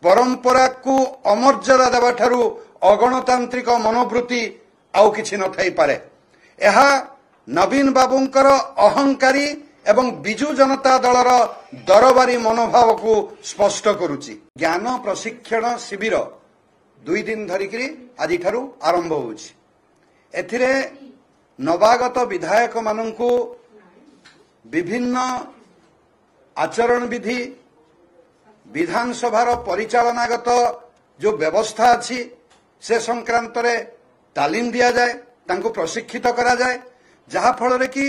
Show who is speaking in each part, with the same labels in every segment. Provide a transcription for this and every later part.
Speaker 1: परंपरा को अमर्यादा देवा ठारू अगणतांत्रिक मनोवृत्ति आउ किछि न थाई पारे। यह नवीन बाबूंकर अहंकारी एवं बिजु जनता दलर दरबारी मनोभाव को स्पष्ट करुछि। ज्ञान प्रशिक्षण शिविर 2 दिन धरिकी आज आरंभ होछि। एथिरे नवागत विधायक माननकु विभिन्न आचरण विधि विधानसभार परिचालनागत जो व्यवस्था अच्छी से संक्रांत रे तालीम दिया जाए, तांको प्रशिक्षित करा जाए, जहा फल कि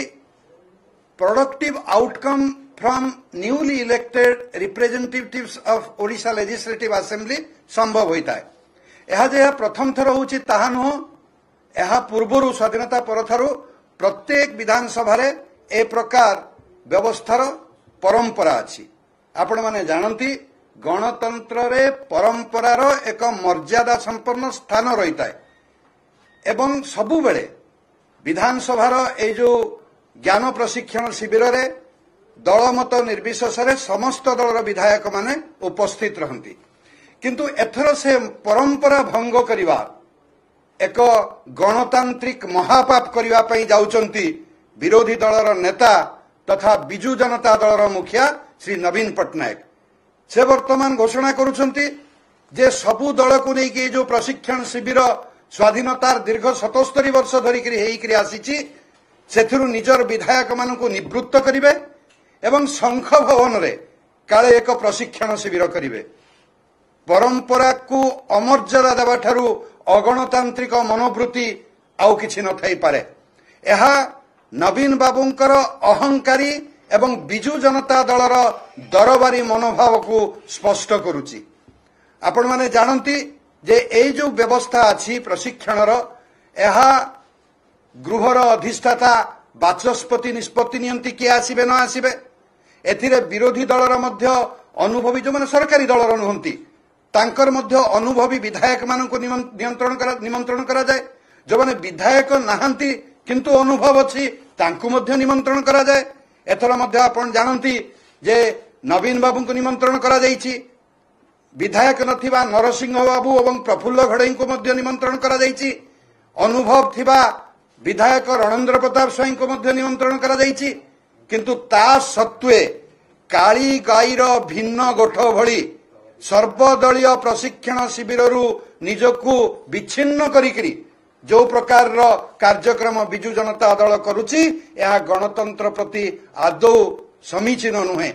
Speaker 1: productive outcome from newly elected representatives of Odisha legislative assembly संभव होता है। यह जे प्रथम थर होछि ताहा नुह, यह पूर्व स्वाधीनता परथारु प्रत्येक विधानसभा रे ए प्रकार व्यवस्थार परंपरा अच्छी। आपण माने जानती गणतंत्र रे परंपरार एक मर्यादा संपन्न स्थान रही है एवं सबु बेले विधानसभार ए जो ज्ञान प्रशिक्षण शिविर रे दलमत निर्विशेष समस्त दलर विधायक माने उपस्थित रहती, किंतु एथर से परंपरा भंग करिवा एक गणतांत्रिक महापाप करिवा पई जाउचंती विरोधी दलर नेता तथा बिजु जनता दलर मुखिया श्री नवीन पट्टनायक। से वर्तमान घोषणा करुछंती जे सबु दल को लेकिन जो प्रशिक्षण शिविर स्वाधीनतार दीर्घ 77 वर्ष धरिकी हेइकरी आसीची सेथिरु निजर विधायक मानकु निवृत्त करिवे एवं शंख भवन रे काले एक प्रशिक्षण शिविर करिवे। परंपरा को अमर्यादा देवा ठारू अगणतांत्रिक मनोवृत्ति आउ किछि न थाई पारे। यह नवीन बाबूंकर अहंकारी एवं बिजु जनता दलर दरबारी मनोभाव को स्पष्ट करुछि। आपण माने जानती जे ए जो व्यवस्था अछि प्रशिक्षणर, यह गृहर अधिष्ठाता बाचस्पति निष्पत्ति नियंती किए आसीबे न आसीबे। एथिरे विरोधी दलर मध्य अनुभवी जो माने सरकारी दलर नुहंती तांकर मध्य अनुभवी विधायक माननको निमंत्रण करा जाए। जो माने विधायक नाहंती किंतु अनुभव अछि तांको मध्य निमंत्रण करा जाए। एथर मध्य आपण जानती जे नवीन बाबू को निमंत्रण करा जाइछि, विधायक नथिबा नरसिंह बाबू एवं प्रफुल्ल घड़ई को मध्य निमंत्रण करा जाइछि, अनुभव थिबा विधायक रणेंद्र प्रताप स्वाई को मध्य निमंत्रण करा जाइछि, किंतु ता सत्वे काली गाईर भिन्न गोठ भली सर्वदलीय प्रशिक्षण शिविररू निजकू विच्छिन्न करिकरी जो प्रकार कार्यक्रम बिजु जनता दल करुछि, यह गणतंत्र प्रति आदौ समीचीन नुहे।